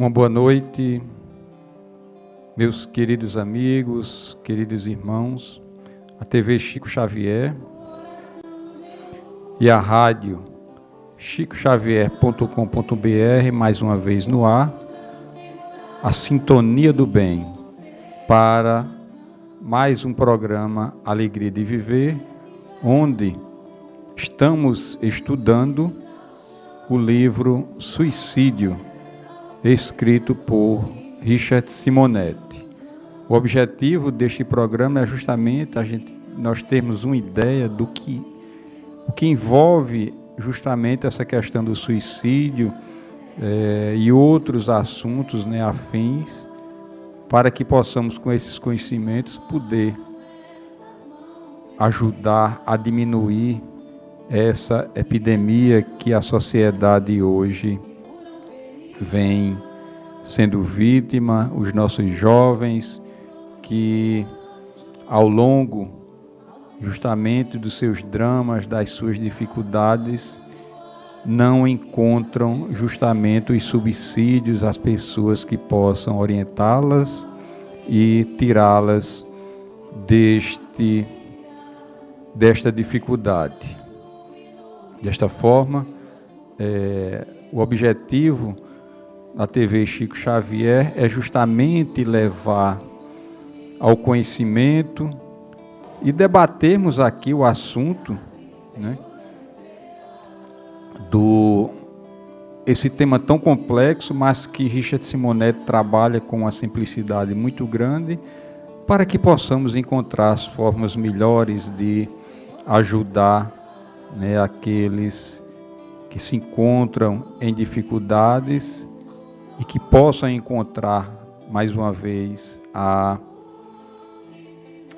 Uma boa noite, meus queridos amigos, queridos irmãos, a TV Chico Xavier e a rádio chicoxavier.com.br, mais uma vez no ar, a Sintonia do Bem, para mais um programa Alegria de Viver, onde estamos estudando o livro Suicídio, escrito por Richard Simonetti. O objetivo deste programa é justamente nós termos uma ideia do que envolve justamente essa questão do suicídio e outros assuntos, afins, para que possamos, com esses conhecimentos, poder ajudar a diminuir essa epidemia que a sociedade hoje vem sendo vítima, os nossos jovens que ao longo justamente dos seus dramas, das suas dificuldades, não encontram justamente os subsídios, as pessoas que possam orientá-las e tirá-las desta dificuldade. Desta forma, o objetivo da TV Chico Xavier é justamente levar ao conhecimento e debatermos aqui o assunto, esse tema tão complexo, mas que Richard Simonetti trabalha com uma simplicidade muito grande, para que possamos encontrar as formas melhores de ajudar aqueles que se encontram em dificuldades e que possam encontrar, mais uma vez, a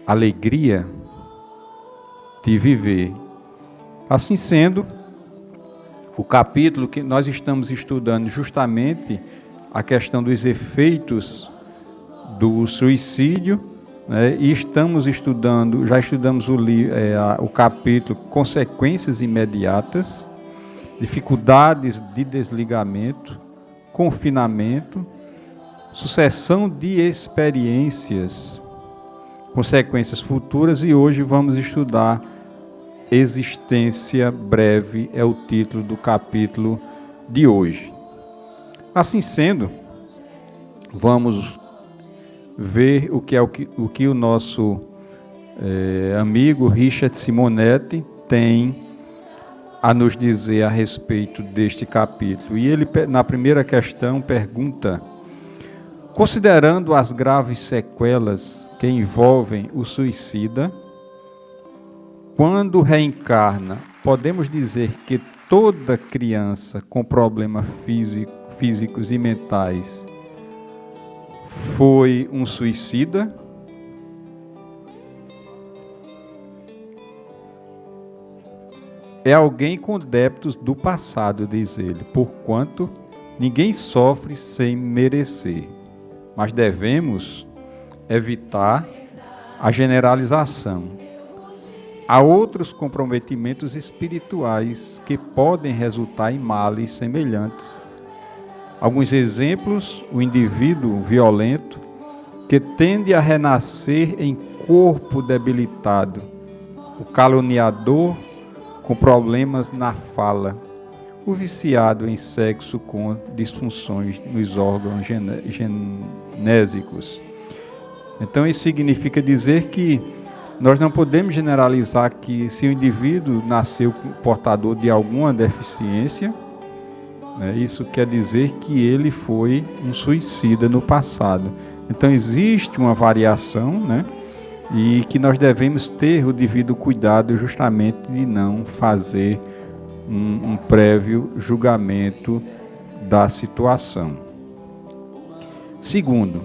alegria de viver. Assim sendo, o capítulo que nós estamos estudando justamente a questão dos efeitos do suicídio, e estamos estudando, já estudamos o capítulo Consequências Imediatas, Dificuldades de Desligamento, Confinamento, Sucessão de Experiências, Consequências Futuras, e hoje vamos estudar Existência Breve, é o título do capítulo de hoje. Assim sendo, vamos ver o que o nosso amigo Richard Simonetti tem a nos dizer a respeito deste capítulo. E ele, na primeira questão, pergunta: considerando as graves sequelas que envolvem o suicida, quando reencarna, podemos dizer que toda criança com problemas físicos e mentais foi um suicida? É alguém com débitos do passado, diz ele, porquanto ninguém sofre sem merecer. Mas devemos evitar a generalização. Há outros comprometimentos espirituais que podem resultar em males semelhantes. Alguns exemplos: o indivíduo violento que tende a renascer em corpo debilitado, o caluniador com problemas na fala, o viciado em sexo com disfunções nos órgãos genésicos. Então isso significa dizer que nós não podemos generalizar que se o indivíduo nasceu portador de alguma deficiência, isso quer dizer que ele foi um suicida no passado. Então existe uma variação, e que nós devemos ter o devido cuidado justamente de não fazer um prévio julgamento da situação. Segundo,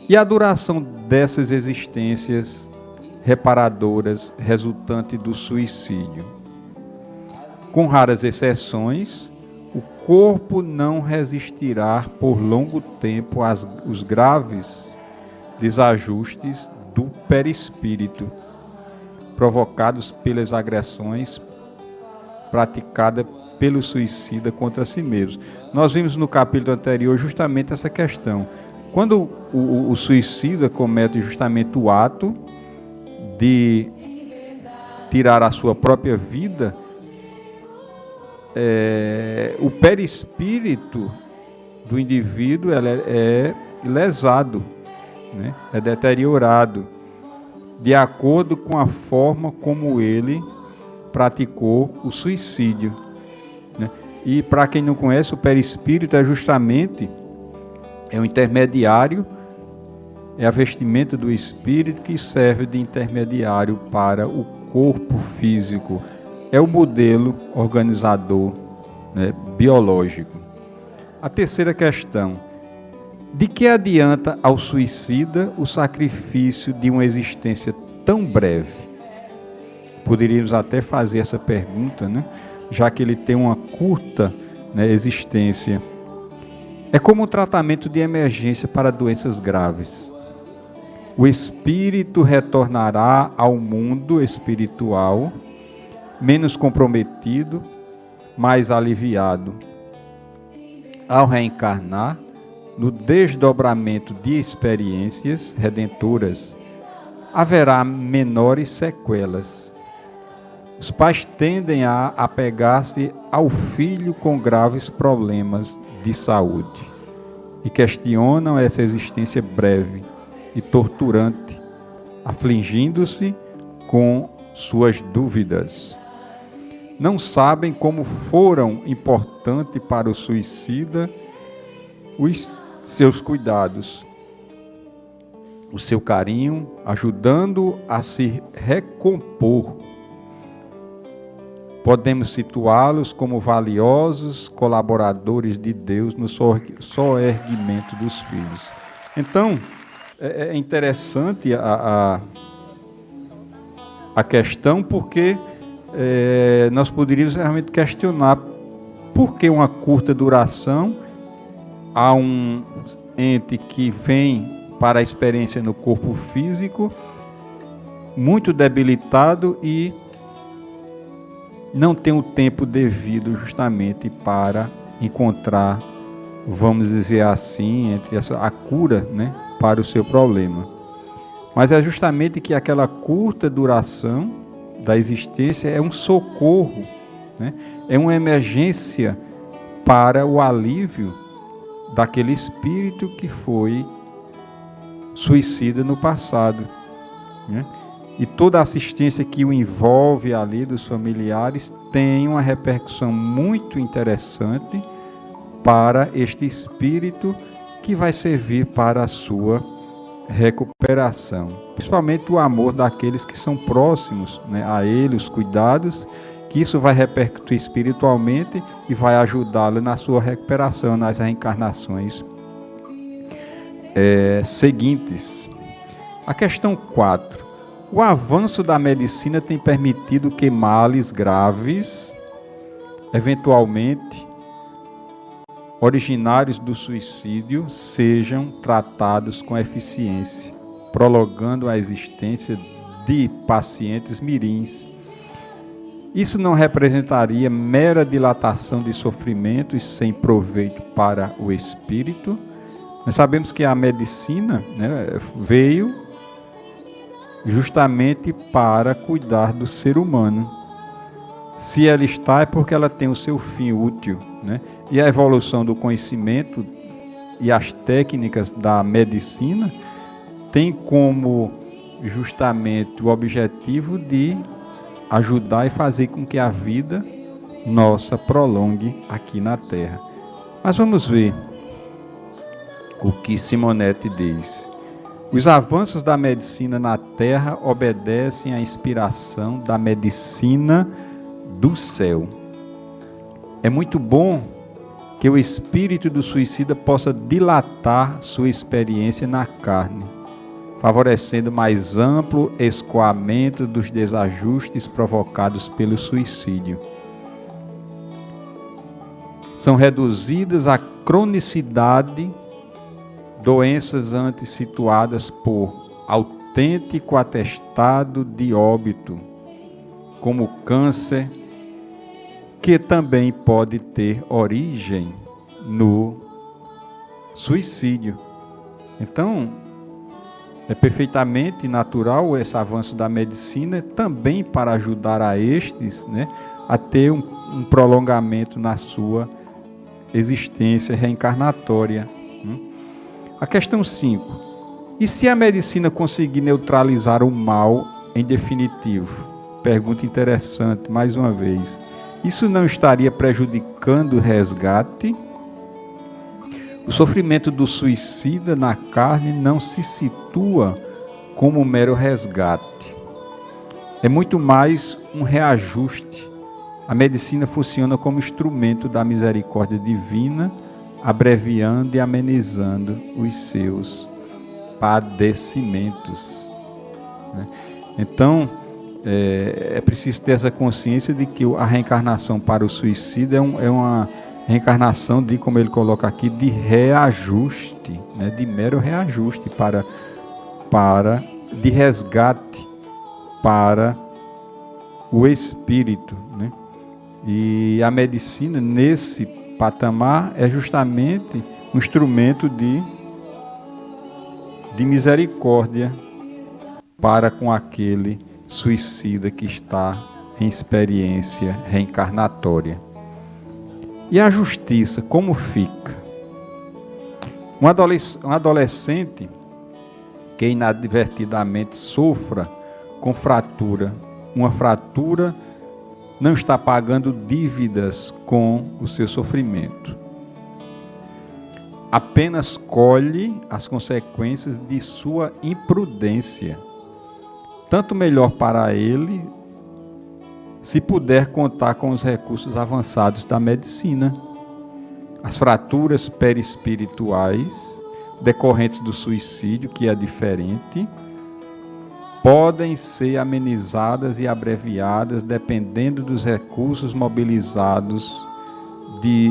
e a duração dessas existências reparadoras resultante do suicídio? Com raras exceções, o corpo não resistirá por longo tempo aos graves desajustes do perispírito, provocados pelas agressões praticadas pelo suicida contra si mesmo. Nós vimos no capítulo anterior justamente essa questão. Quando o suicida comete justamente o ato de tirar a sua própria vida, o perispírito do indivíduo é lesado, né? É deteriorado, de acordo com a forma como ele praticou o suicídio, né? E para quem não conhece, o perispírito é justamente o intermediário, é a vestimenta do espírito que serve de intermediário para o corpo físico. É o modelo organizador, né, biológico. A terceira questão: de que adianta ao suicida o sacrifício de uma existência tão breve? Poderíamos até fazer essa pergunta, né? Já que ele tem uma curta, né, existência. É como um tratamento de emergência para doenças graves. O espírito retornará ao mundo espiritual menos comprometido, mais aliviado. Ao reencarnar, no desdobramento de experiências redentoras, haverá menores sequelas. Os pais tendem a apegar-se ao filho com graves problemas de saúde e questionam essa existência breve e torturante, afligindo-se com suas dúvidas. Não sabem como foram importantes para o suicida os seus cuidados, o seu carinho, ajudando a se recompor. Podemos situá-los como valiosos colaboradores de Deus no soerguimento dos filhos. Então, é interessante a questão, porque nós poderíamos realmente questionar por que uma curta duração a um ente que vem para a experiência no corpo físico, muito debilitado e não tem o tempo devido justamente para encontrar, vamos dizer assim, a cura, né, para o seu problema. Mas é justamente que aquela curta duração da existência é um socorro, né, é uma emergência para o alívio daquele espírito que foi suicida no passado, né? E toda a assistência que o envolve ali dos familiares tem uma repercussão muito interessante para este espírito, que vai servir para a sua recuperação. Principalmente o amor daqueles que são próximos, né, a ele, os cuidados, que isso vai repercutir espiritualmente e vai ajudá-lo na sua recuperação, nas reencarnações seguintes. A questão 4. O avanço da medicina tem permitido que males graves, eventualmente originários do suicídio, sejam tratados com eficiência, prolongando a existência de pacientes mirins. Isso não representaria mera dilatação de sofrimentos sem proveito para o espírito? Nós sabemos que a medicina, né, veio justamente para cuidar do ser humano. Se ela está, é porque ela tem o seu fim útil, né? E a evolução do conhecimento e as técnicas da medicina tem como justamente o objetivo de ajudar e fazer com que a vida nossa prolongue aqui na Terra. Mas vamos ver o que Simonetti diz. Os avanços da medicina na Terra obedecem à inspiração da medicina do céu. É muito bom que o espírito do suicida possa dilatar sua experiência na carne, favorecendo mais amplo escoamento dos desajustes provocados pelo suicídio. São reduzidas a cronicidade, doenças antes situadas por autêntico atestado de óbito, como câncer, que também pode ter origem no suicídio. Então, é perfeitamente natural esse avanço da medicina também para ajudar a estes, né, a ter um prolongamento na sua existência reencarnatória. A questão 5. E se a medicina conseguir neutralizar o mal em definitivo? Pergunta interessante, mais uma vez. Isso não estaria prejudicando o resgate? O sofrimento do suicida na carne não se situa como um mero resgate. É muito mais um reajuste. A medicina funciona como instrumento da misericórdia divina, abreviando e amenizando os seus padecimentos. Então, é preciso ter essa consciência de que a reencarnação para o suicida é uma reencarnação de, como ele coloca aqui, de reajuste, né, de mero reajuste de resgate para o espírito, né? E a medicina nesse patamar é justamente um instrumento de misericórdia para com aquele suicida que está em experiência reencarnatória. E a justiça, como fica? Um adolescente que inadvertidamente sofra com fratura, uma fratura, não está pagando dívidas com o seu sofrimento. Apenas colhe as consequências de sua imprudência. Tanto melhor para ele, se puder contar com os recursos avançados da medicina. As fraturas perispirituais decorrentes do suicídio, que é diferente, podem ser amenizadas e abreviadas dependendo dos recursos mobilizados de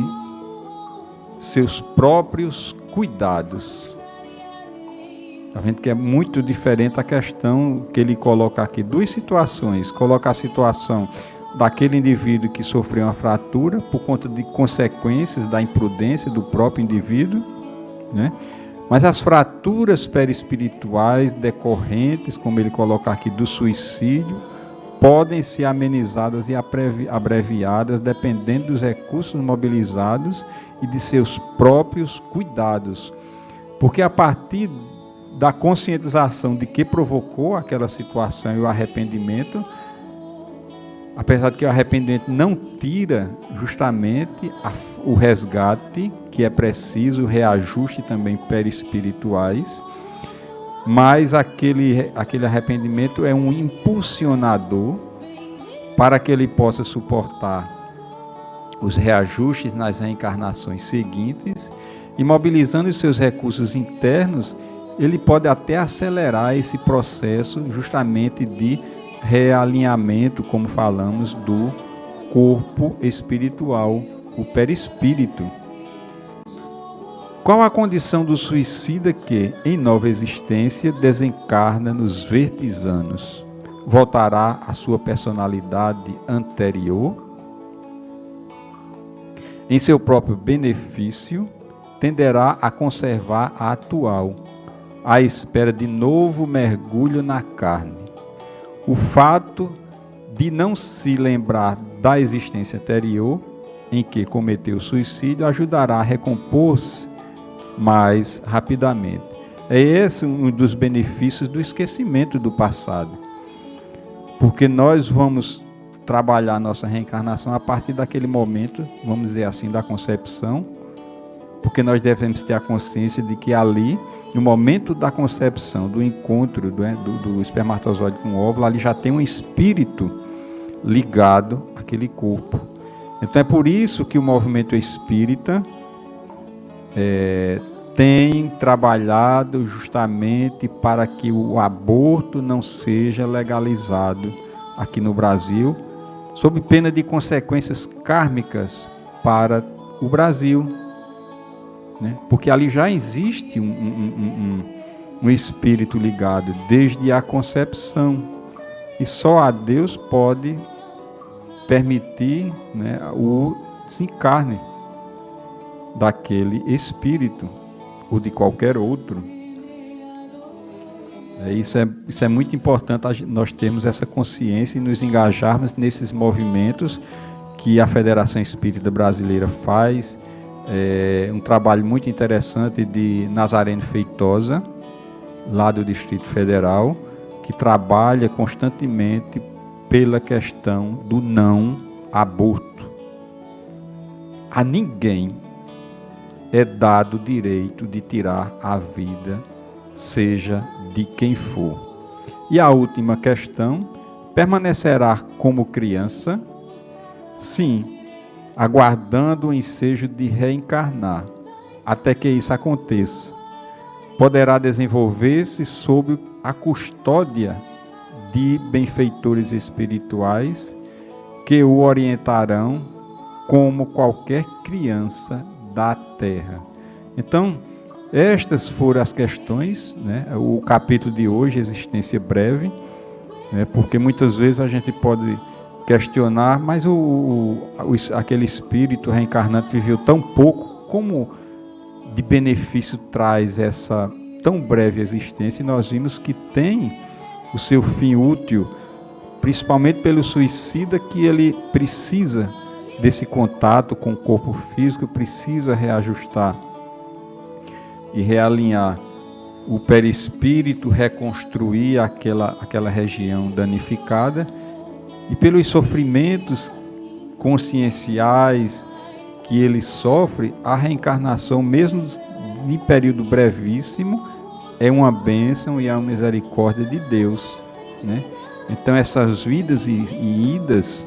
seus próprios cuidados. Está vendo que é muito diferente a questão que ele coloca aqui. Duas situações. Coloca a situação daquele indivíduo que sofreu uma fratura por conta de consequências da imprudência do próprio indivíduo, né? Mas as fraturas perispirituais decorrentes, como ele coloca aqui, do suicídio, podem ser amenizadas e abreviadas dependendo dos recursos mobilizados e de seus próprios cuidados. Porque a partir da conscientização de que provocou aquela situação e o arrependimento, apesar de que o arrependimento não tira justamente o resgate, que é preciso, o reajuste também perispirituais, mas aquele arrependimento é um impulsionador para que ele possa suportar os reajustes nas reencarnações seguintes e, mobilizando os seus recursos internos, ele pode até acelerar esse processo justamente de realinhamento, como falamos, do corpo espiritual, o perispírito. Qual a condição do suicida que, em nova existência, desencarna nos verdes anos? Voltará à sua personalidade anterior? Em seu próprio benefício, tenderá a conservar a atual, à espera de novo mergulho na carne. O fato de não se lembrar da existência anterior, em que cometeu suicídio, ajudará a recompor-se mais rapidamente. É esse um dos benefícios do esquecimento do passado. Porque nós vamos trabalhar nossa reencarnação a partir daquele momento, vamos dizer assim, da concepção, porque nós devemos ter a consciência de que ali, no momento da concepção, do encontro do espermatozoide com o óvulo, ali já tem um espírito ligado àquele corpo. Então é por isso que o movimento espírita tem trabalhado justamente para que o aborto não seja legalizado aqui no Brasil, sob pena de consequências kármicas para o Brasil, né? Porque ali já existe um espírito ligado desde a concepção, e só a Deus pode permitir, né, o desencarne daquele espírito ou de qualquer outro. Isso é muito importante, nós termos essa consciência e nos engajarmos nesses movimentos que a Federação Espírita Brasileira faz. Um trabalho muito interessante de Nazareno Feitosa, lá do Distrito Federal, que trabalha constantemente pela questão do não aborto. A ninguém é dado o direito de tirar a vida, seja de quem for. E a última questão: permanecerá como criança? Sim, aguardando o ensejo de reencarnar, até que isso aconteça. Poderá desenvolver-se sob a custódia de benfeitores espirituais que o orientarão como qualquer criança da Terra. Então, estas foram as questões, né? O capítulo de hoje, Existência Breve, né? Porque muitas vezes a gente pode questionar, mas aquele espírito reencarnante viveu tão pouco, como de benefício traz essa tão breve existência? E nós vimos que tem o seu fim útil, principalmente pelo suicida, que ele precisa desse contato com o corpo físico, precisa reajustar e realinhar o perispírito, reconstruir aquela região danificada, e pelos sofrimentos conscienciais que ele sofre, a reencarnação, mesmo em período brevíssimo, é uma bênção e é uma misericórdia de Deus, né? Então essas vidas e idas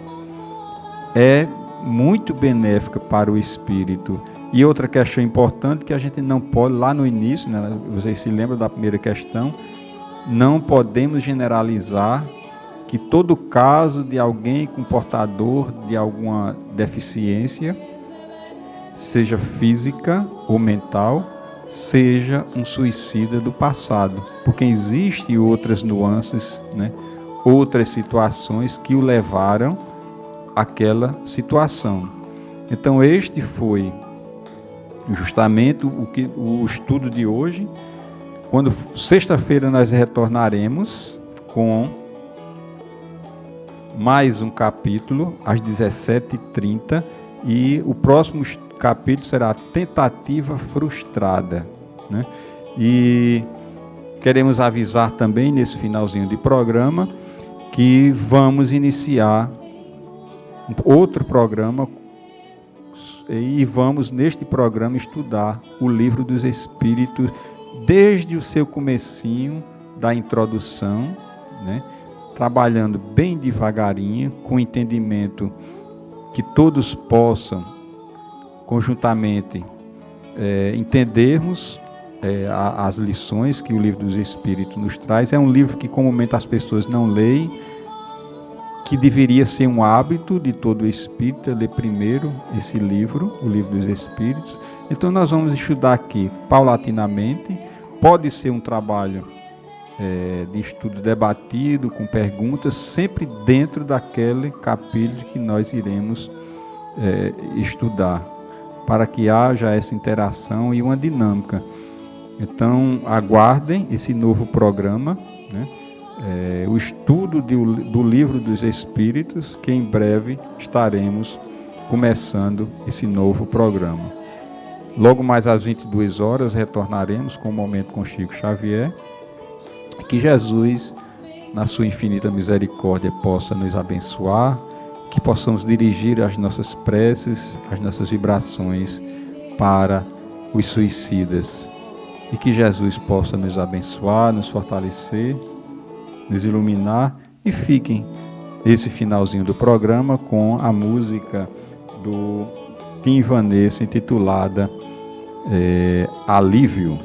é muito benéfica para o espírito. E outra questão importante que a gente não pode, lá no início, né, vocês se lembram da primeira questão, não podemos generalizar que todo caso de alguém com portador de alguma deficiência, seja física ou mental, seja um suicida do passado, porque existem outras nuances, né, outras situações que o levaram àquela situação. Então este foi justamente o estudo de hoje. Quando sexta-feira nós retornaremos com mais um capítulo às 17h30, e o próximo capítulo será Tentativa Frustrada, né? E queremos avisar também nesse finalzinho de programa que vamos iniciar outro programa, e vamos neste programa estudar o Livro dos Espíritos desde o seu comecinho da introdução, né? Trabalhando bem devagarinho, com entendimento que todos possam conjuntamente entendermos as lições que o Livro dos Espíritos nos traz. É um livro que comumente as pessoas não leem, que deveria ser um hábito de todo espírita ler primeiro esse livro, o Livro dos Espíritos. Então nós vamos estudar aqui paulatinamente. Pode ser um trabalho de estudo debatido, com perguntas, sempre dentro daquele capítulo que nós iremos estudar, para que haja essa interação e uma dinâmica. Então aguardem esse novo programa, né? O estudo do Livro dos Espíritos, que em breve estaremos começando esse novo programa. Logo mais às 22 horas retornaremos com o Momento com Chico Xavier. Que Jesus, na sua infinita misericórdia, possa nos abençoar, que possamos dirigir as nossas preces, as nossas vibrações para os suicidas, e que Jesus possa nos abençoar, nos fortalecer, nos iluminar. E fiquem esse finalzinho do programa com a música do Tim Vanessa, intitulada Alívio.